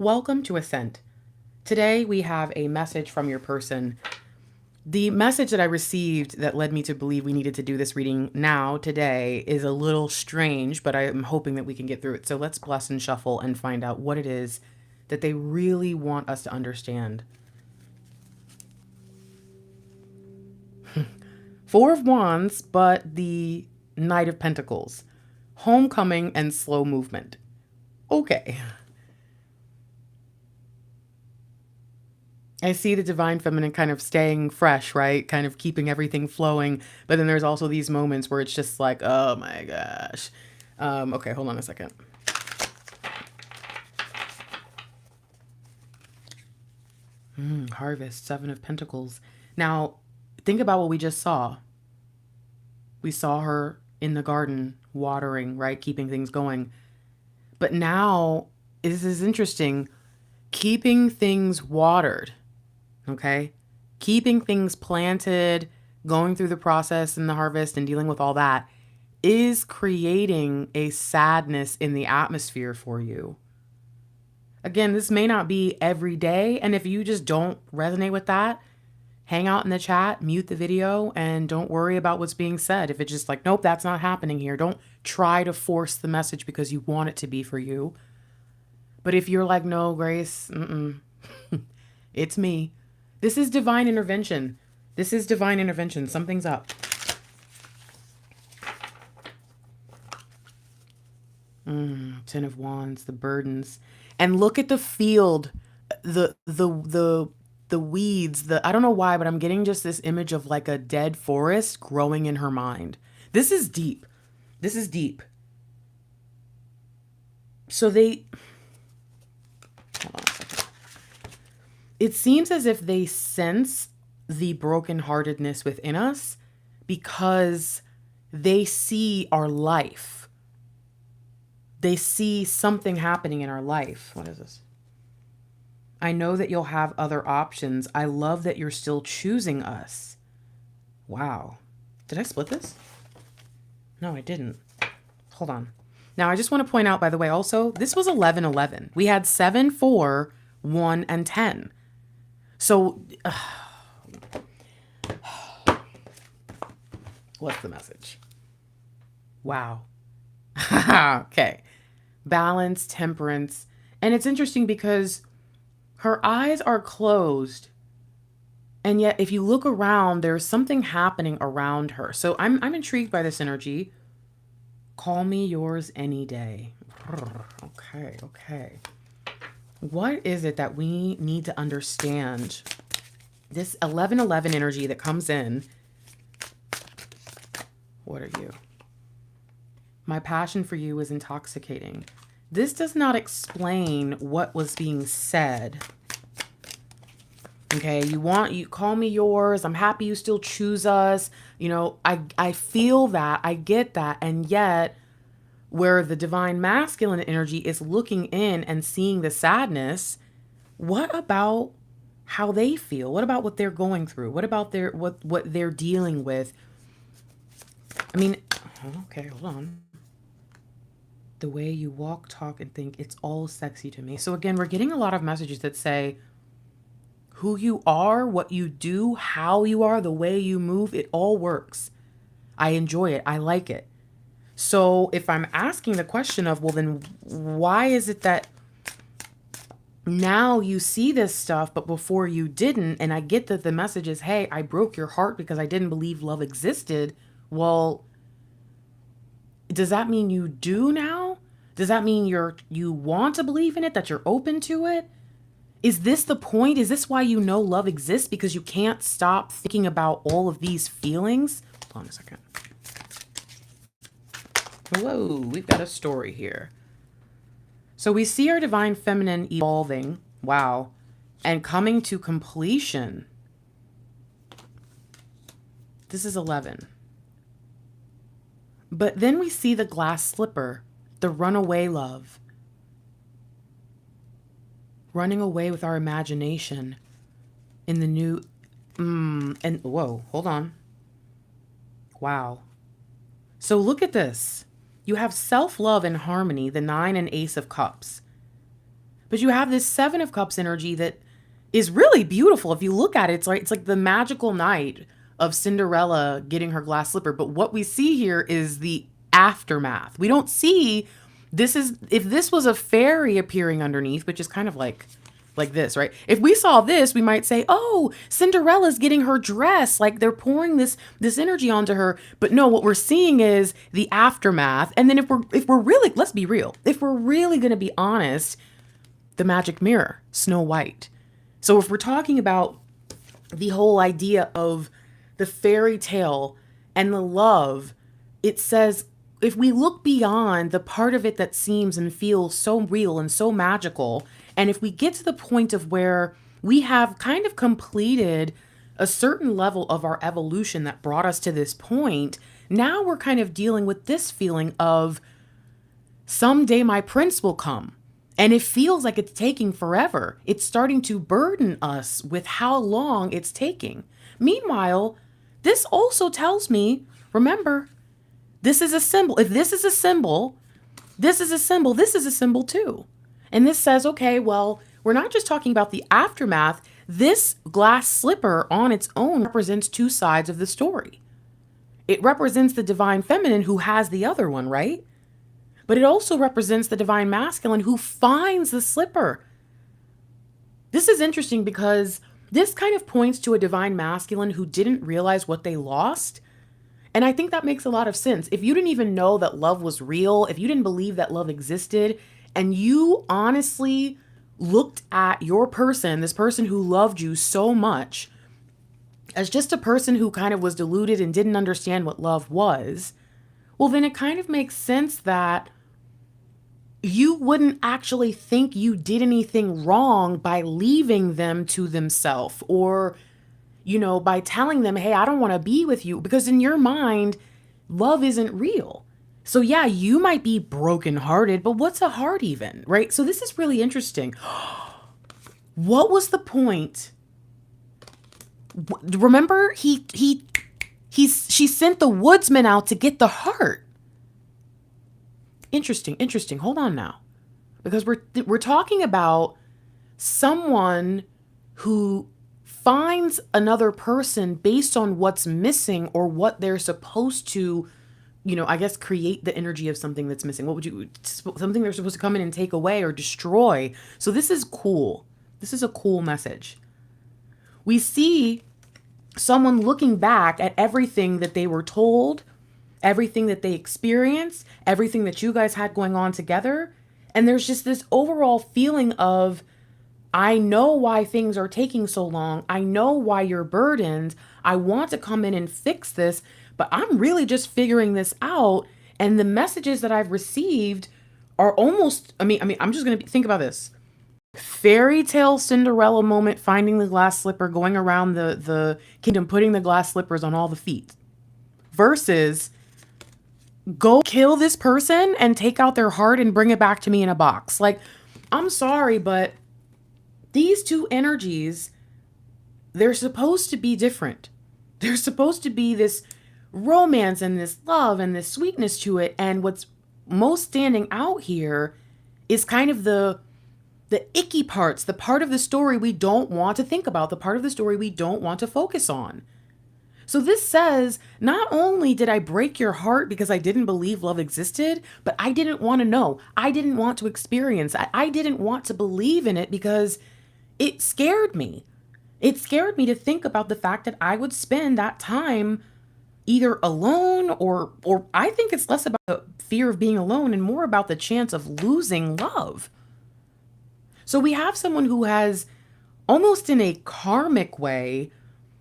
Welcome to ASCENT. Today we have a message from your person. The message that I received that led me to believe we needed to do this reading now, today, is a little strange, but I'm hoping that we can get through it. So let's bless and shuffle and find out what it is that they really want us to understand. Four of Wands, but the Knight of Pentacles. Homecoming and slow movement. Okay. I see the divine feminine kind of staying fresh, right? Kind of keeping everything flowing. But then there's also these moments where it's just like, oh my gosh. Okay, hold on a second. Harvest, Seven of Pentacles. Now, think about what we just saw. We saw her in the garden watering, right? Keeping things going. But now, this is interesting. Keeping things watered, okay? Keeping things planted, going through the process in the harvest and dealing with all that is creating a sadness in the atmosphere for you. Again, this may not be every day. And if you just don't resonate with that, hang out in the chat, mute the video, and don't worry about what's being said. If it's just like, nope, that's not happening here. Don't try to force the message because you want it to be for you. But if you're like, no, Grace, it's me. This is divine intervention. This is divine intervention. Something's up. Ten of Wands, the burdens. And look at the field, the weeds, I don't know why, but I'm getting just this image of like a dead forest growing in her mind. This is deep. This is deep. So hold on a second. It seems as if they sense the brokenheartedness within us because they see our life. They see something happening in our life. What is this? I know that you'll have other options. I love that you're still choosing us. Wow. Did I split this? No, I didn't. Hold on. Now, I just want to point out, by the way, also, this was 11-11. We had 7, 4, 1, and 10. So, what's the message? Wow. Okay. Balance, temperance. And it's interesting because her eyes are closed. And yet, if you look around, there's something happening around her. So I'm intrigued by this energy. Call me yours any day. Okay. What is it that we need to understand? This 11-11 energy that comes in. What are you? My passion for you is intoxicating. This does not explain what was being said. Okay, you call me yours. I'm happy you still choose us. You know, I feel that. I get that. And yet, where the divine masculine energy is looking in and seeing the sadness, what about how they feel? What about what they're going through? What about what they're dealing with? I mean, okay, hold on. The way you walk, talk, and think, it's all sexy to me. So again, we're getting a lot of messages that say who you are, what you do, how you are, the way you move, it all works. I enjoy it. I like it. So if I'm asking the question of, well, then why is it that now you see this stuff, but before you didn't? And I get that the message is, hey, I broke your heart because I didn't believe love existed. Well, does that mean you do now? Does that mean you want to believe in it, that you're open to it? Is this the point? Is this why you know love exists? Because you can't stop thinking about all of these feelings? Hold on a second. Whoa, we've got a story here. So we see our divine feminine evolving. Wow. And coming to completion. This is 11. But then we see the glass slipper, the runaway love. Running away with our imagination in the new, and whoa, hold on. Wow. So look at this. You have self-love and harmony, the 9 and Ace of Cups. But you have this Seven of Cups energy that is really beautiful. If you look at it, it's like the magical night of Cinderella getting her glass slipper. But what we see here is the aftermath. We don't see if this was a fairy appearing underneath, which is kind of like this, right? If we saw this, we might say, "Oh, Cinderella's getting her dress, like they're pouring this energy onto her." But no, what we're seeing is the aftermath. And then if we're really, let's be real, if we're really going to be honest, the magic mirror, Snow White. So if we're talking about the whole idea of the fairy tale and the love, it says if we look beyond the part of it that seems and feels so real and so magical, and if we get to the point of where we have kind of completed a certain level of our evolution that brought us to this point, now we're kind of dealing with this feeling of someday my prince will come. And it feels like it's taking forever. It's starting to burden us with how long it's taking. Meanwhile, this also tells me, remember, this is a symbol. If this is a symbol, this is a symbol. This is a symbol too. And this says, okay, well, we're not just talking about the aftermath. This glass slipper on its own represents two sides of the story. It represents the divine feminine who has the other one, right? But it also represents the divine masculine who finds the slipper. This is interesting because this kind of points to a divine masculine who didn't realize what they lost. And I think that makes a lot of sense. If you didn't even know that love was real, if you didn't believe that love existed, and you honestly looked at your person, this person who loved you so much, as just a person who kind of was deluded and didn't understand what love was, well, then it kind of makes sense that you wouldn't actually think you did anything wrong by leaving them to themselves or, by telling them, hey, I don't want to be with you, because in your mind, love isn't real. So yeah, you might be brokenhearted, but what's a heart even, right? So this is really interesting. What was the point? Remember, she sent the woodsman out to get the heart. Interesting. Hold on now. Because we're talking about someone who finds another person based on what's missing or what they're supposed to, I guess, create the energy of something that's missing. Something they're supposed to come in and take away or destroy. So this is cool. This is a cool message. We see someone looking back at everything that they were told, everything that they experienced, everything that you guys had going on together. And there's just this overall feeling of, I know why things are taking so long. I know why you're burdened. I want to come in and fix this, but I'm really just figuring this out. And the messages that I've received are almost, I'm just going to think about this. Fairy tale Cinderella moment, finding the glass slipper, going around the kingdom, putting the glass slippers on all the feet, versus go kill this person and take out their heart and bring it back to me in a box. Like, I'm sorry, but these two energies, they're supposed to be different. There's supposed to be this romance and this love and this sweetness to it. And what's most standing out here is kind of the icky parts, the part of the story we don't want to think about, the part of the story we don't want to focus on. So this says, not only did I break your heart because I didn't believe love existed, but I didn't want to know. I didn't want to experience. I didn't want to believe in it because it scared me. It scared me to think about the fact that I would spend that time either alone or I think it's less about the fear of being alone and more about the chance of losing love. So we have someone who has, almost in a karmic way,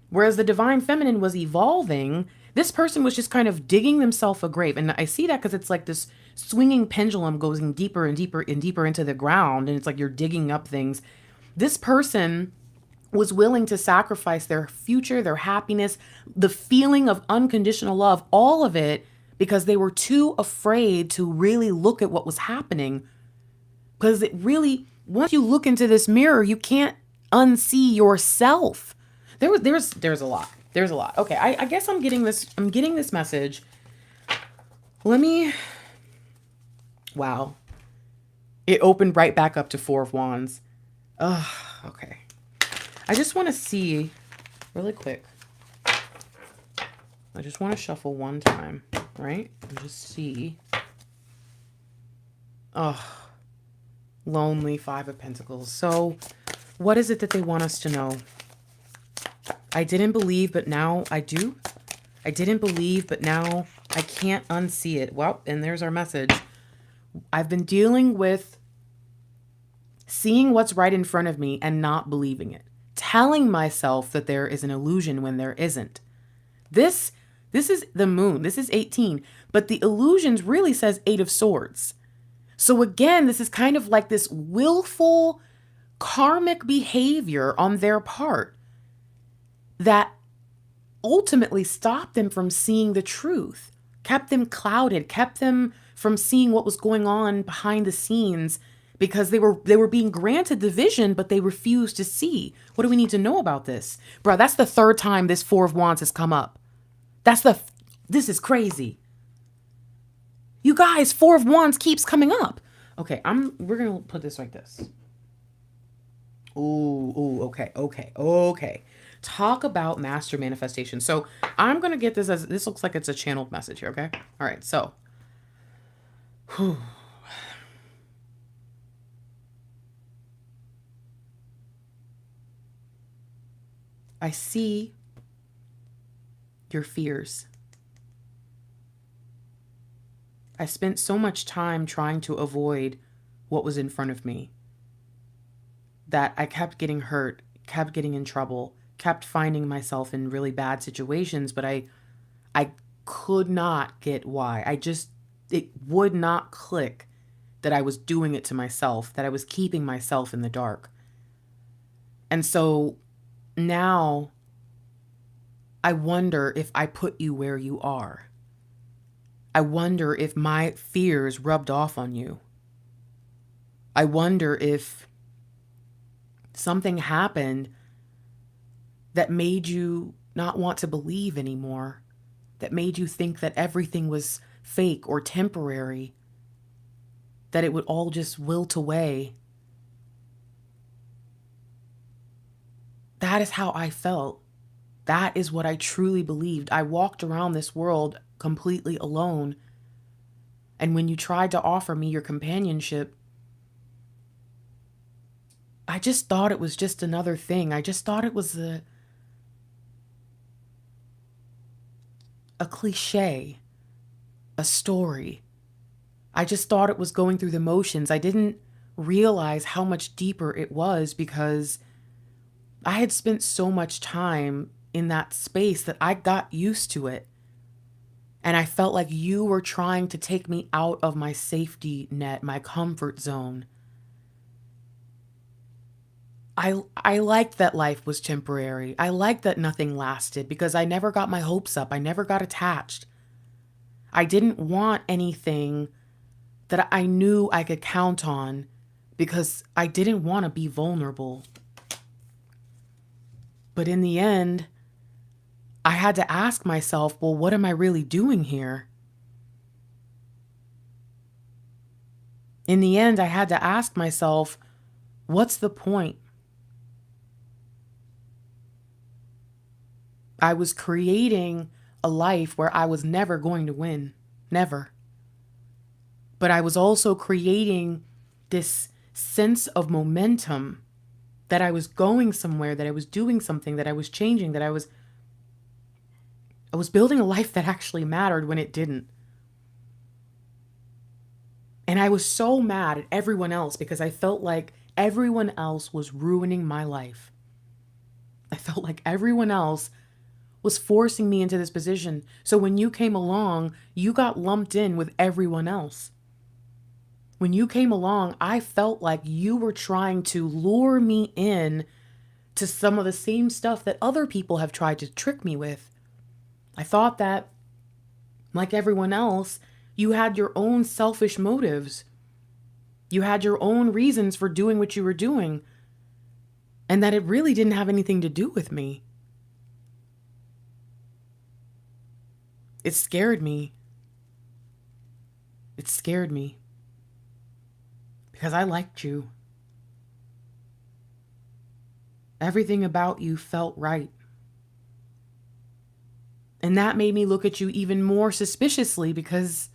whereas the divine feminine was evolving, this person was just kind of digging themselves a grave. And I see that because it's like this swinging pendulum going deeper and deeper and deeper into the ground. And it's like you're digging up things. This person was willing to sacrifice their future, their happiness, the feeling of unconditional love, all of it, because they were too afraid to really look at what was happening. Because it really, once you look into this mirror, you can't unsee yourself. There's a lot. There's a lot. Okay, I guess I'm getting this message. Wow. It opened right back up to Four of Wands. Ugh, okay. I just want to see really quick. I just want to shuffle one time, right? And just see. Oh, lonely, Five of Pentacles. So what is it that they want us to know? I didn't believe, but now I do. I didn't believe, but now I can't unsee it. Well, and there's our message. I've been dealing with seeing what's right in front of me and not believing it. Telling myself that there is an illusion when there isn't. This is the moon. This is 18. But the illusions really says 8 of Swords. So again, this is kind of like this willful karmic behavior on their part that ultimately stopped them from seeing the truth, kept them clouded, kept them from seeing what was going on behind the scenes because they were being granted the vision, but they refused to see. What do we need to know about this? Bro, that's the third time this Four of Wands has come up. This is crazy. You guys, Four of Wands keeps coming up. Okay, we're going to put this like this. Ooh, okay. Talk about master manifestation. So I'm going to get this as, this looks like it's a channeled message here, okay? All right, so. Whew. I see your fears. I spent so much time trying to avoid what was in front of me that I kept getting hurt, kept getting in trouble, kept finding myself in really bad situations, but I could not get why. It would not click that I was doing it to myself, that I was keeping myself in the dark. And so now I wonder if I put you where you are. I wonder if my fears rubbed off on you. I wonder if something happened that made you not want to believe anymore, that made you think that everything was fake or temporary, that it would all just wilt away. That is how I felt. That is what I truly believed. I walked around this world completely alone. And when you tried to offer me your companionship, I just thought it was just another thing. I just thought it was a cliche, a story. I just thought it was going through the motions. I didn't realize how much deeper it was because I had spent so much time in that space that I got used to it. And I felt like you were trying to take me out of my safety net, my comfort zone. I liked that life was temporary. I liked that nothing lasted because I never got my hopes up. I never got attached. I didn't want anything that I knew I could count on because I didn't want to be vulnerable. But in the end, I had to ask myself, well, what am I really doing here? In the end, I had to ask myself, what's the point? I was creating a life where I was never going to win. Never. But I was also creating this sense of momentum that I was going somewhere, that I was doing something, that I was changing, that I was building a life that actually mattered when it didn't. And I was so mad at everyone else because I felt like everyone else was ruining my life. I felt like everyone else was forcing me into this position. So when you came along, you got lumped in with everyone else. When you came along, I felt like you were trying to lure me in to some of the same stuff that other people have tried to trick me with. I thought that, like everyone else, you had your own selfish motives. You had your own reasons for doing what you were doing, and that it really didn't have anything to do with me. It scared me. It scared me. because I liked you. Everything about you felt right. And that made me look at you even more suspiciously because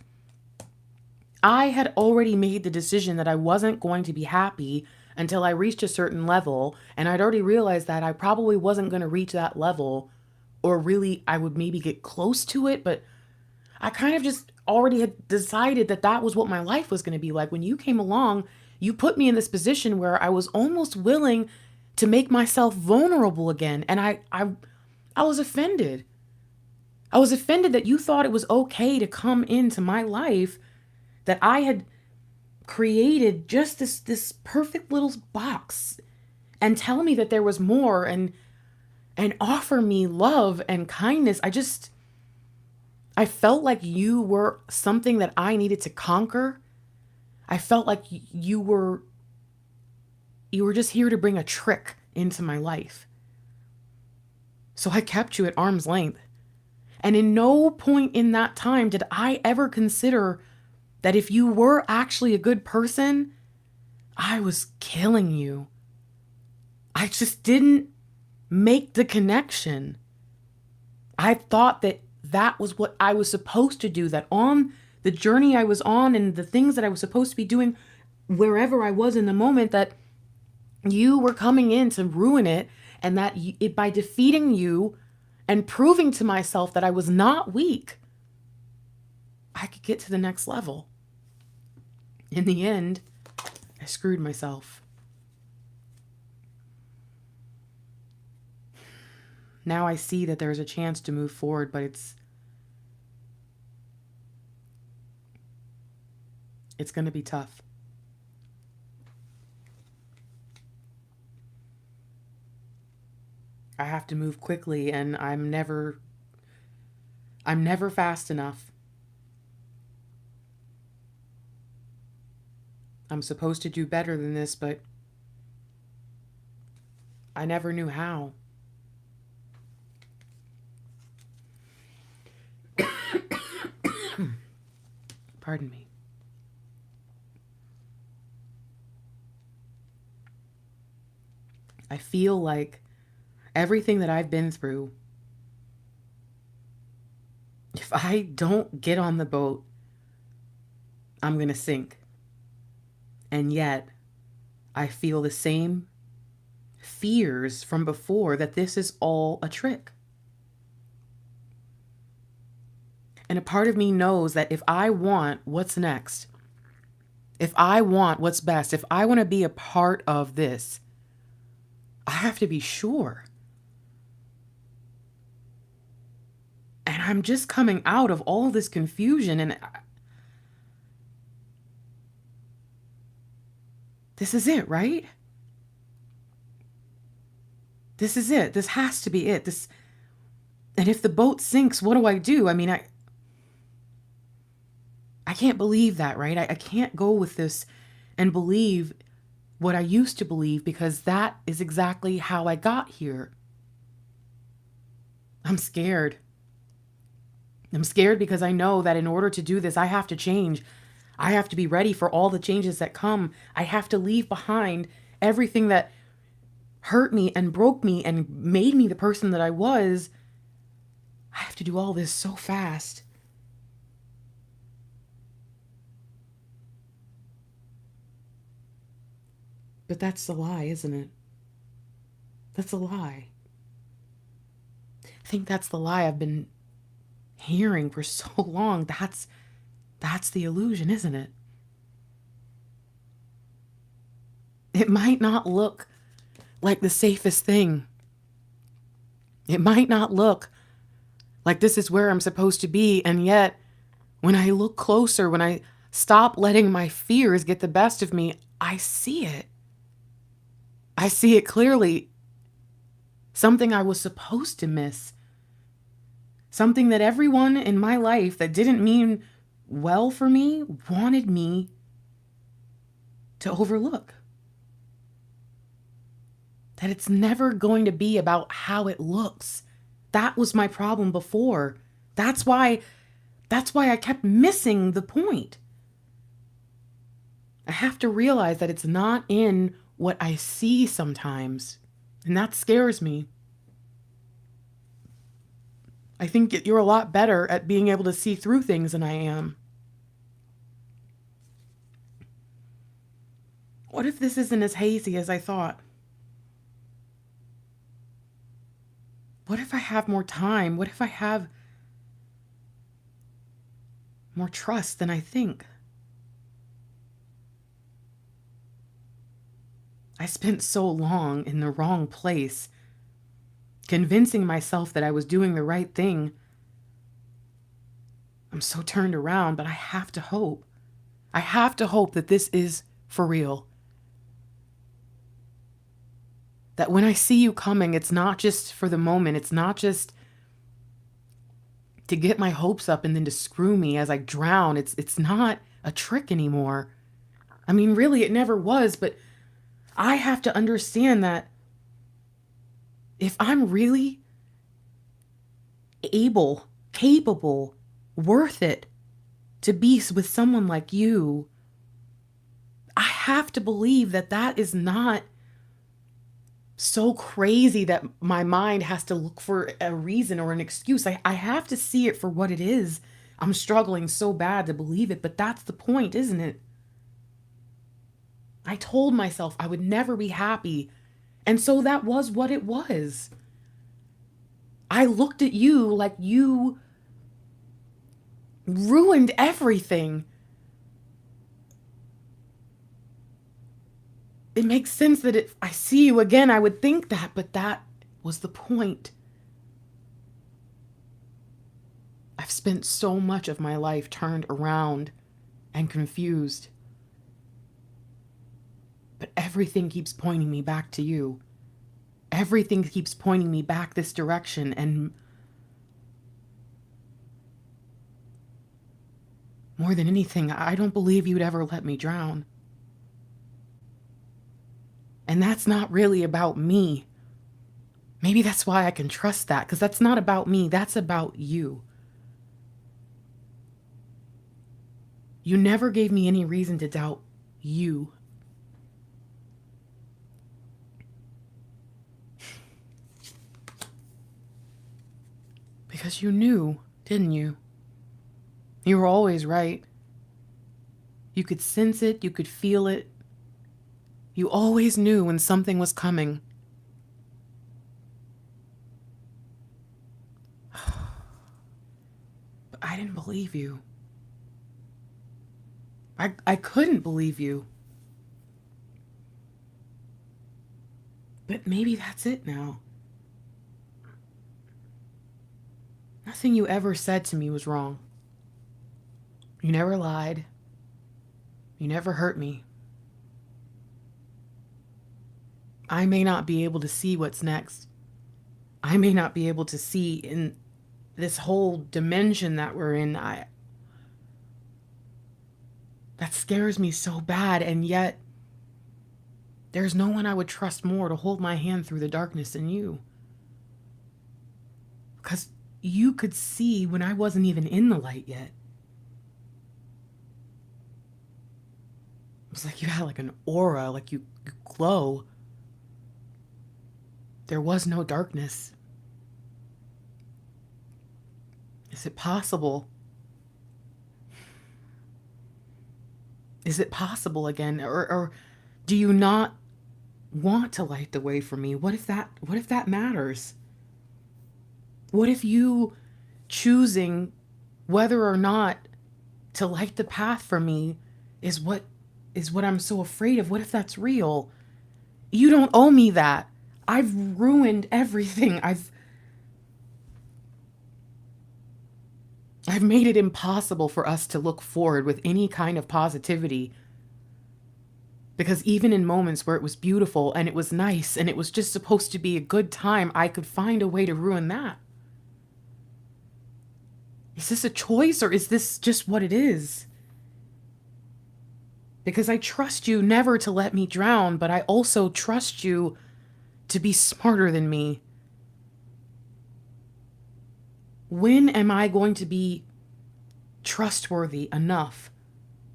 I had already made the decision that I wasn't going to be happy until I reached a certain level. And I'd already realized that I probably wasn't going to reach that level, or really I would maybe get close to it. But I kind of just already had decided that that was what my life was going to be like. When you came along, you put me in this position where I was almost willing to make myself vulnerable again. And I was offended. I was offended that you thought it was okay to come into my life, that I had created just this perfect little box, and tell me that there was more, and offer me love and kindness. I felt like you were something that I needed to conquer. I felt like you were just here to bring a trick into my life. So I kept you at arm's length. And in no point in that time did I ever consider that if you were actually a good person, I was killing you. I just didn't make the connection. I thought that that was what I was supposed to do, that on the journey I was on and the things that I was supposed to be doing wherever I was in the moment, that you were coming in to ruin it, and that by defeating you and proving to myself that I was not weak, I could get to the next level. In the end, I screwed myself. Now I see that there's a chance to move forward, but it's going to be tough. I have to move quickly, and I'm never fast enough. I'm supposed to do better than this, but I never knew how. Pardon me. I feel like everything that I've been through, if I don't get on the boat, I'm going to sink. And yet, I feel the same fears from before, that this is all a trick. And a part of me knows that if I want what's next, if I want what's best, if I want to be a part of this, I have to be sure. And I'm just coming out of all this confusion, and this is it, right? This is it. This has to be it. And if the boat sinks, what do I do? I mean, I can't believe that, right? I can't go with this and believe what I used to believe, because that is exactly how I got here. I'm scared. I'm scared because I know that in order to do this, I have to change. I have to be ready for all the changes that come. I have to leave behind everything that hurt me and broke me and made me the person that I was. I have to do all this so fast. But that's the lie, isn't it? That's a lie. I think that's the lie I've been hearing for so long. That's the illusion, isn't it? It might not look like the safest thing. It might not look like this is where I'm supposed to be. And yet, when I look closer, when I stop letting my fears get the best of me, I see it. I see it clearly. Something I was supposed to miss. Something that everyone in my life that didn't mean well for me wanted me to overlook. That it's never going to be about how it looks. That was my problem before. That's why I kept missing the point. I have to realize that it's not in what I see sometimes. And that scares me. I think you're a lot better at being able to see through things than I am. What if this isn't as hazy as I thought? What if I have more time? What if I have more trust than I think? I spent so long in the wrong place, convincing myself that I was doing the right thing. I'm so turned around, but I have to hope. I have to hope that this is for real. That when I see you coming, it's not just for the moment. It's not just to get my hopes up and then to screw me as I drown. It's not a trick anymore. I mean, really, it never was, but I have to understand that if I'm really able, capable, worth it to be with someone like you, I have to believe that that is not so crazy that my mind has to look for a reason or an excuse. I have to see it for what it is. I'm struggling so bad to believe it, but that's the point, isn't it? I told myself I would never be happy, and so that was what it was. I looked at you like you ruined everything. It makes sense that if I see you again, I would think that, but that was the point. I've spent so much of my life turned around and confused. But everything keeps pointing me back to you. Everything keeps pointing me back this direction, and more than anything, I don't believe you'd ever let me drown. And that's not really about me. Maybe that's why I can trust that, because that's not about me, that's about you. You never gave me any reason to doubt you. Because you knew, didn't you? You were always right. You could sense it, you could feel it. You always knew when something was coming. But I didn't believe you. I couldn't believe you. But maybe that's it now. Nothing you ever said to me was wrong. You never lied. You never hurt me. I may not be able to see what's next. I may not be able to see in this whole dimension that we're in. That scares me so bad, and yet there's no one I would trust more to hold my hand through the darkness than you. Because you could see when I wasn't even in the light yet. It was like you had like an aura, like you glow. There was no darkness. Is it possible? Is it possible again? Or do you not want to light the way for me? What if that matters? What if you choosing whether or not to light the path for me is what I'm so afraid of? What if that's real? You don't owe me that. I've ruined everything. I've made it impossible for us to look forward with any kind of positivity. Because even in moments where it was beautiful and it was nice and it was just supposed to be a good time, I could find a way to ruin that. Is this a choice, or is this just what it is? Because I trust you never to let me drown, but I also trust you to be smarter than me. When am I going to be trustworthy enough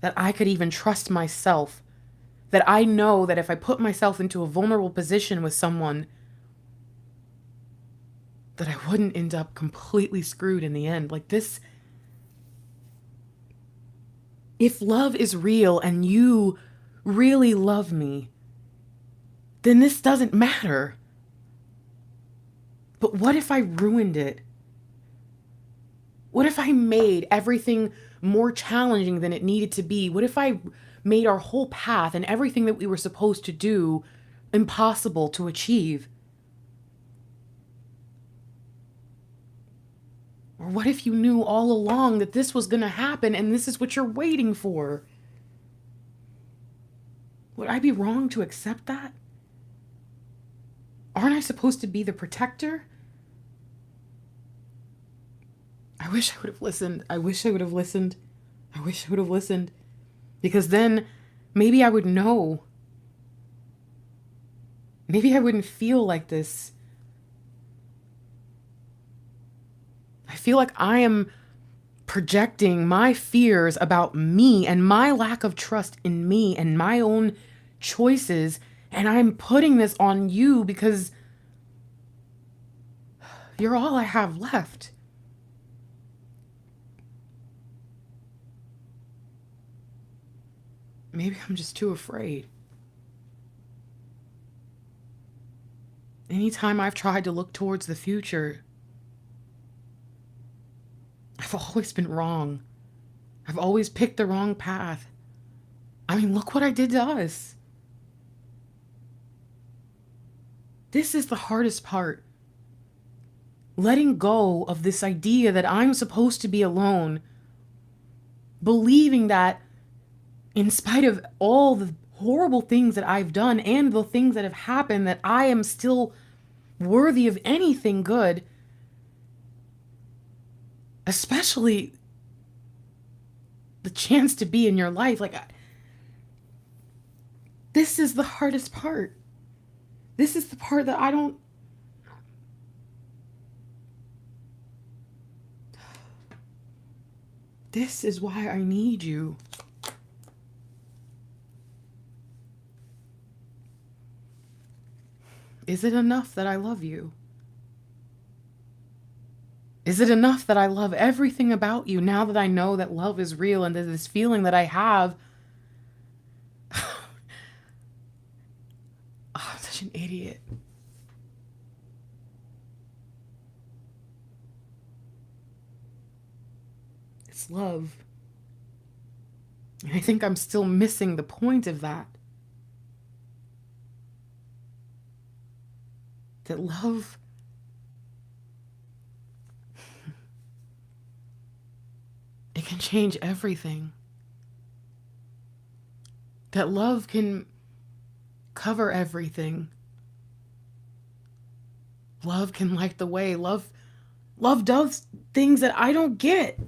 that I could even trust myself that I know that if I put myself into a vulnerable position with someone, that I wouldn't end up completely screwed in the end. Like this, if love is real and you really love me, then this doesn't matter. But what if I ruined it? What if I made everything more challenging than it needed to be? What if I made our whole path and everything that we were supposed to do impossible to achieve? Or what if you knew all along that this was going to happen and this is what you're waiting for? Would I be wrong to accept that? Aren't I supposed to be the protector? I wish I would have listened. I wish I would have listened. I wish I would have listened. Because then maybe I would know. Maybe I wouldn't feel like this. I feel like I am projecting my fears about me and my lack of trust in me and my own choices, and I'm putting this on you because you're all I have left. Maybe I'm just too afraid. Anytime I've tried to look towards the future, I've always been wrong. I've always picked the wrong path. I mean, look what I did to us. This is the hardest part. Letting go of this idea that I'm supposed to be alone. Believing that in spite of all the horrible things that I've done and the things that have happened, that I am still worthy of anything good. Especially the chance to be in your life. This is the hardest part. This is the part that I don't. This is why I need you. Is it enough that I love you? Is it enough that I love everything about you now that I know that love is real and that this feeling that I have? Oh, I'm such an idiot. It's love. And I think I'm still missing the point of that. That love, it can change everything. That love can cover everything. Love can light the way. Love does things that I don't get.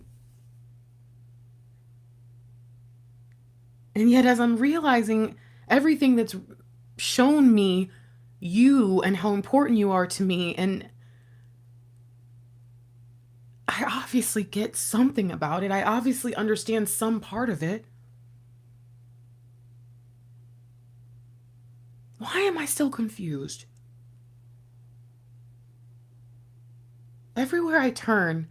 And yet, as I'm realizing everything that's shown me you and how important you are to me, and I obviously get something about it. I obviously understand some part of it. Why am I still confused? Everywhere I turn,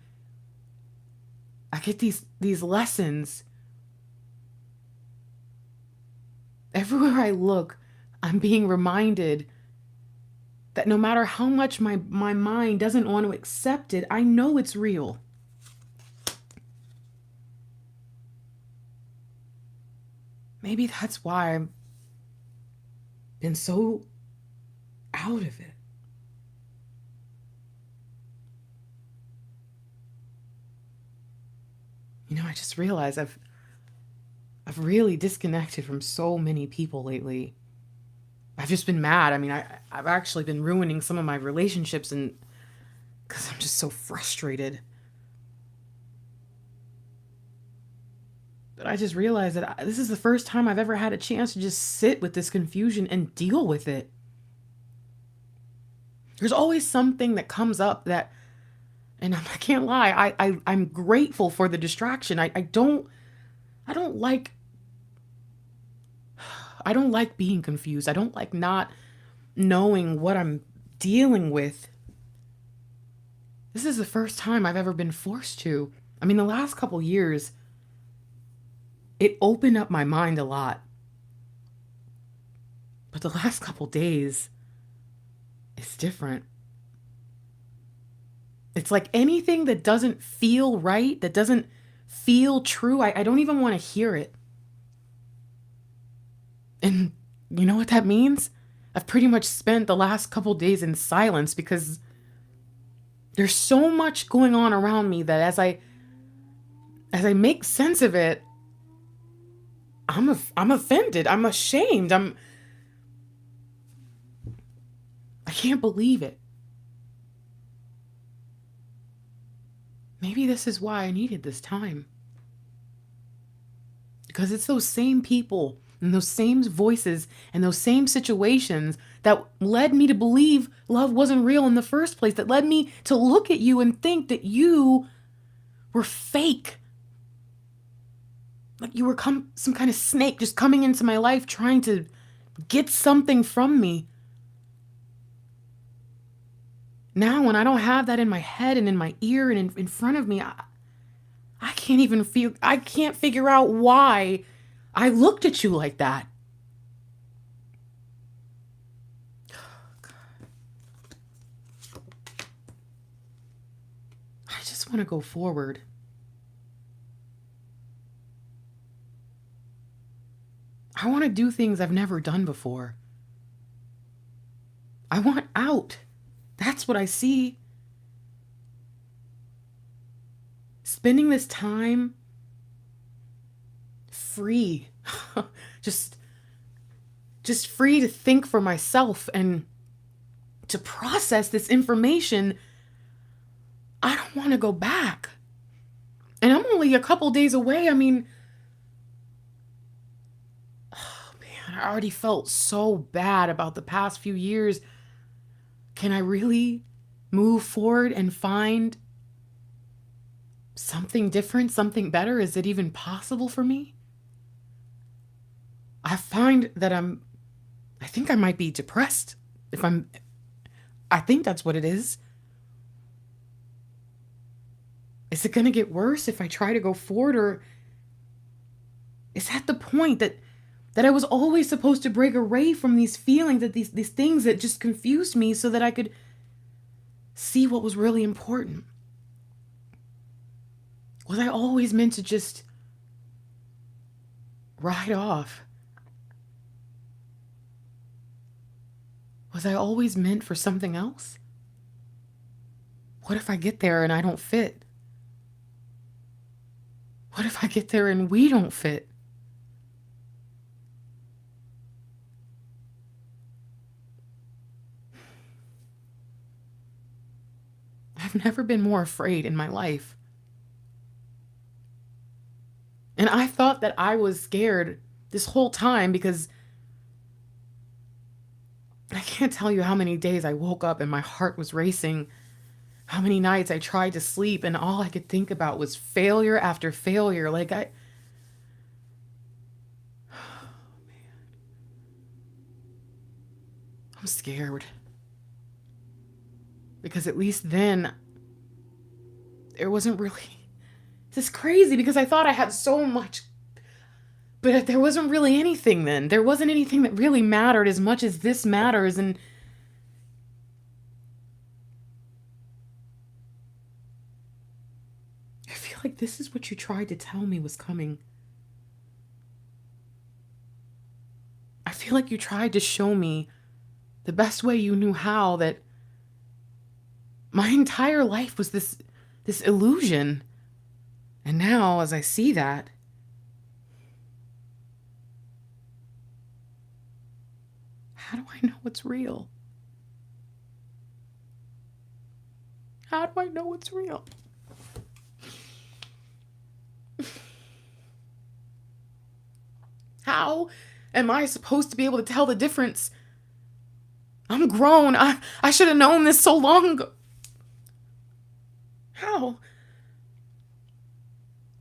I get these lessons. Everywhere I look, I'm being reminded that no matter how much my mind doesn't want to accept it, I know it's real. Maybe that's why I've been so out of it. You know, I just realized I've really disconnected from so many people lately. I've just been mad. I mean, I've actually been ruining some of my relationships, and because I'm just so frustrated. But I just realized that this is the first time I've ever had a chance to just sit with this confusion and deal with it. There's always something that comes up that, and I can't lie, I'm grateful for the distraction. I don't like I don't like being confused. I don't like not knowing what I'm dealing with. This is the first time I've ever been forced to. I mean, the last couple years, it opened up my mind a lot. But the last couple days, it's different. It's like anything that doesn't feel right, that doesn't feel true, I don't even want to hear it. And you know what that means? I've pretty much spent the last couple days in silence because there's so much going on around me that as I make sense of it, I'm offended. I'm ashamed. I can't believe it. Maybe this is why I needed this time. Because it's those same people and those same voices and those same situations that led me to believe love wasn't real in the first place, that led me to look at you and think that you were fake. Like you were some kind of snake just coming into my life trying to get something from me. Now, when I don't have that in my head and in my ear and in front of me, I can't figure out why I looked at you like that. I just want to go forward. I want to do things I've never done before. I want out. That's what I see. Spending this time free. just free to think for myself and to process this information. I don't want to go back. And I'm only a couple days away. I mean, oh man, I already felt so bad about the past few years. Can I really move forward and find something different, something better? Is it even possible for me? I find that I think I might be depressed. I think that's what it is. Is it going to get worse if I try to go forward, or is that the point that I was always supposed to break away from these feelings, that these things that just confused me so that I could see what was really important? Was I always meant to just ride off? Was I always meant for something else? What if I get there and I don't fit? What if I get there and we don't fit? I've never been more afraid in my life. And I thought that I was scared this whole time because I can't tell you how many days I woke up and my heart was racing. How many nights I tried to sleep and all I could think about was failure after failure. Oh, man. I'm scared. Because at least then, there wasn't really... This is crazy because I thought I had so much, but there wasn't really anything then. There wasn't anything that really mattered as much as this matters. And I feel like this is what you tried to tell me was coming. I feel like you tried to show me the best way you knew how that my entire life was this illusion. And now, as I see that, how do I know what's real? How do I know what's real? How am I supposed to be able to tell the difference? I'm grown. I should have known this so long ago. How?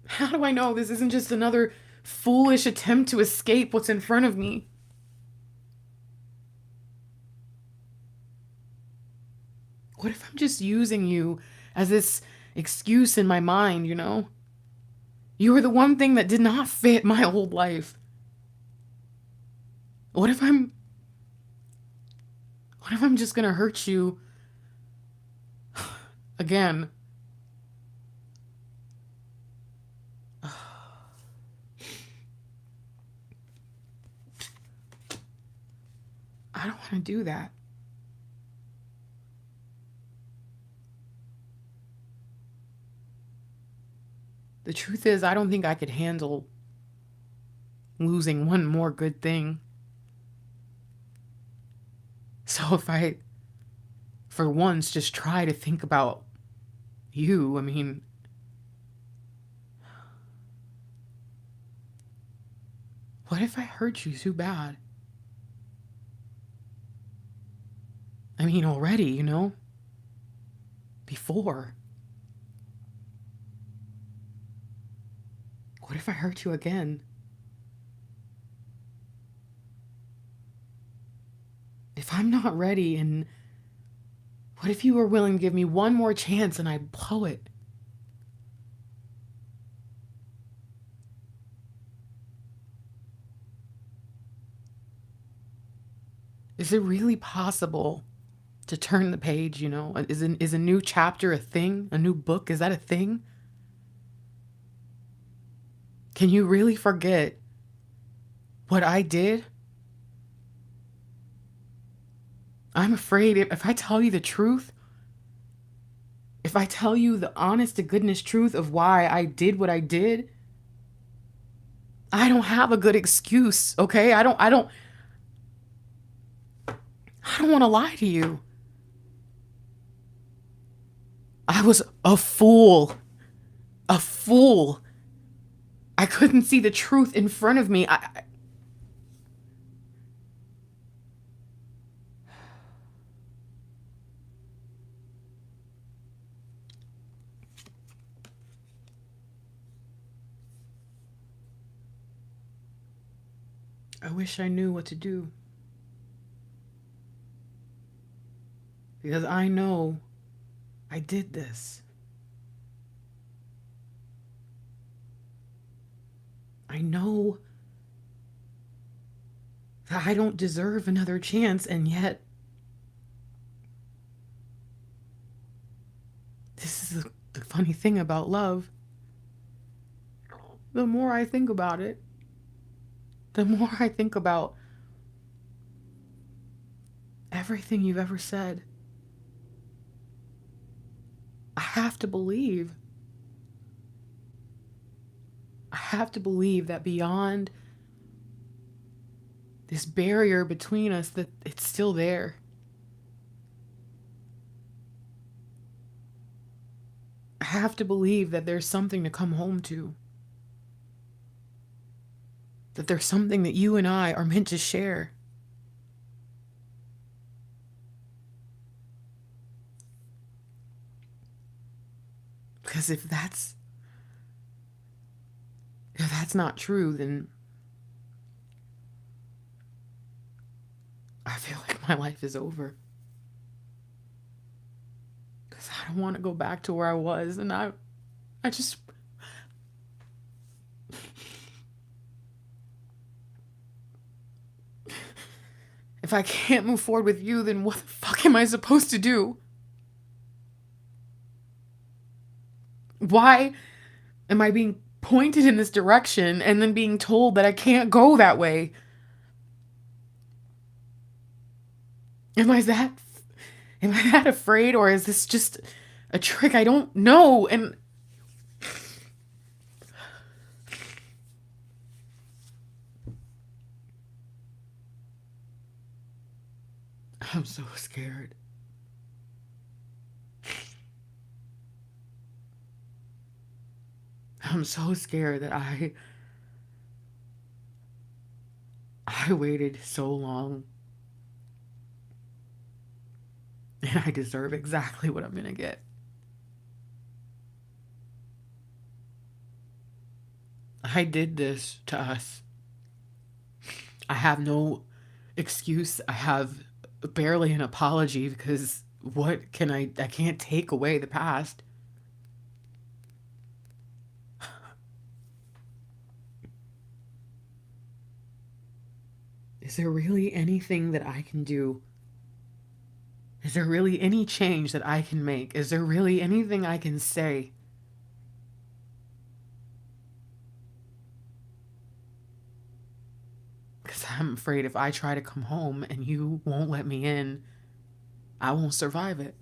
How do I know this isn't just another foolish attempt to escape what's in front of me? What if I'm just using you as this excuse in my mind, you know? You were the one thing that did not fit my old life. What if I'm just gonna hurt you again? I don't want to do that. The truth is, I don't think I could handle losing one more good thing. So if I, for once, just try to think about you, I mean, what if I hurt you too bad? I mean, already, you know? Before. What if I hurt you again? If I'm not ready, and what if you were willing to give me one more chance and I blow it? Is it really possible to turn the page, you know? Is a new chapter a thing? A new book? Is that a thing? Can you really forget what I did? I'm afraid if I tell you the truth, if I tell you the honest to goodness truth of why I did what I did, I don't have a good excuse, okay? I don't want to lie to you. I was a fool. A fool. I couldn't see the truth in front of me. I wish I knew what to do. Because I know I did this. I know that I don't deserve another chance, and yet this is the funny thing about love. The more I think about it, the more I think about everything you've ever said, I have to believe. I have to believe that beyond this barrier between us, that it's still there. I have to believe that there's something to come home to. That there's something that you and I are meant to share. Because if that's not true, then I feel like my life is over. Because I don't want to go back to where I was, and I just... If I can't move forward with you, then what the fuck am I supposed to do? Why am I being pointed in this direction and then being told that I can't go that way? Am I that afraid, or is this just a trick? I don't know. And I'm so scared. I'm so scared that I waited so long. And I deserve exactly what I'm gonna get. I did this to us. I have no excuse. I have barely an apology because what can I can't take away the past. Is there really anything that I can do? Is there really any change that I can make? Is there really anything I can say? Because I'm afraid if I try to come home and you won't let me in, I won't survive it.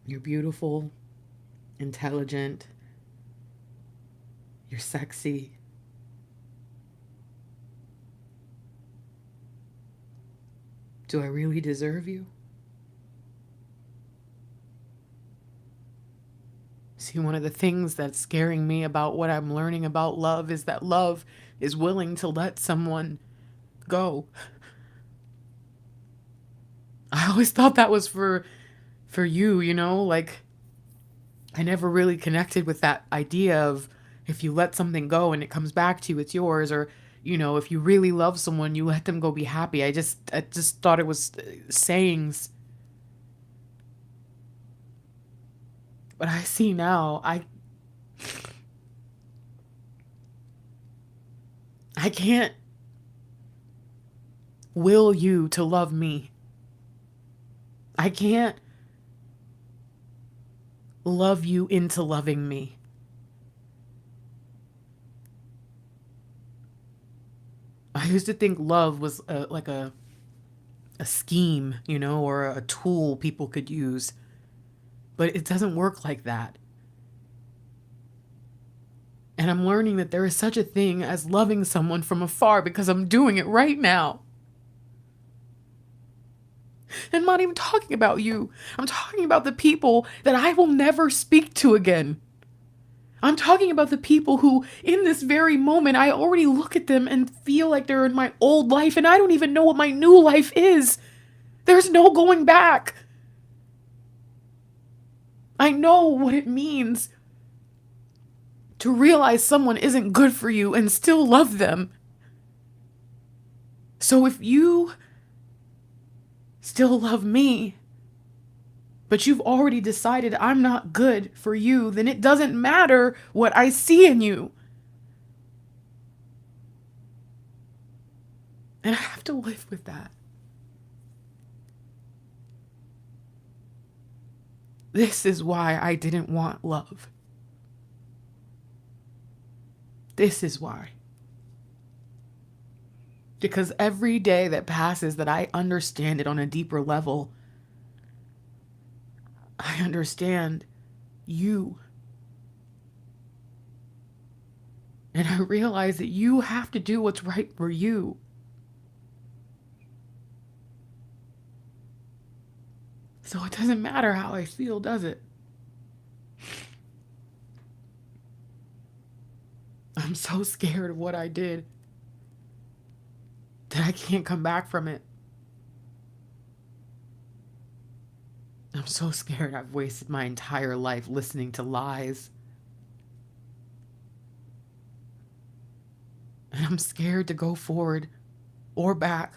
You're beautiful, intelligent, you're sexy. Do I really deserve you? See, one of the things that's scaring me about what I'm learning about love is that love is willing to let someone go. I always thought that was for you, you know, like I never really connected with that idea of if you let something go and it comes back to you, it's yours, or you know, if you really love someone, you let them go be happy. I just thought it was sayings. But I see now, I can't will you to love me. I can't love you into loving me. I used to think love was like a scheme, you know, or a tool people could use. But it doesn't work like that. And I'm learning that there is such a thing as loving someone from afar because I'm doing it right now. And I'm not even talking about you. I'm talking about the people that I will never speak to again. I'm talking about the people who, in this very moment, I already look at them and feel like they're in my old life, and I don't even know what my new life is. There's no going back. I know what it means to realize someone isn't good for you and still love them. So if you still love me, but you've already decided I'm not good for you, then it doesn't matter what I see in you. And I have to live with that. This is why I didn't want love. This is why. Because every day that passes that I understand it on a deeper level, I understand you. And I realize that you have to do what's right for you. So it doesn't matter how I feel, does it? I'm so scared of what I did that I can't come back from it. I'm so scared I've wasted my entire life listening to lies. And I'm scared to go forward or back.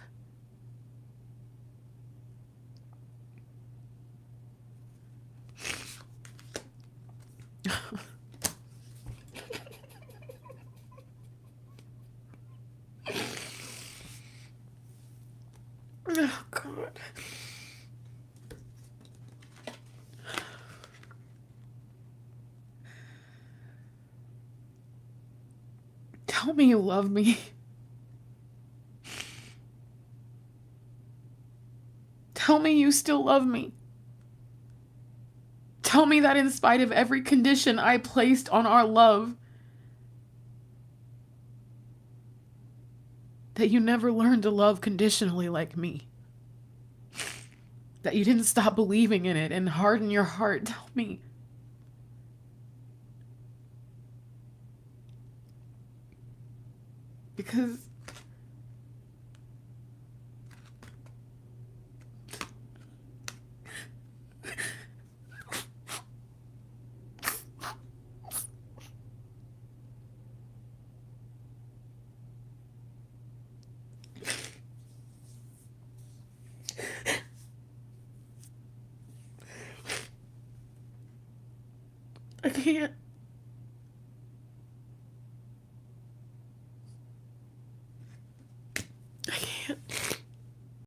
Oh, God. Tell me you love me. Tell me you still love me. Tell me that in spite of every condition I placed on our love, that you never learned to love conditionally like me. That you didn't stop believing in it and harden your heart. Tell me. Because I can't.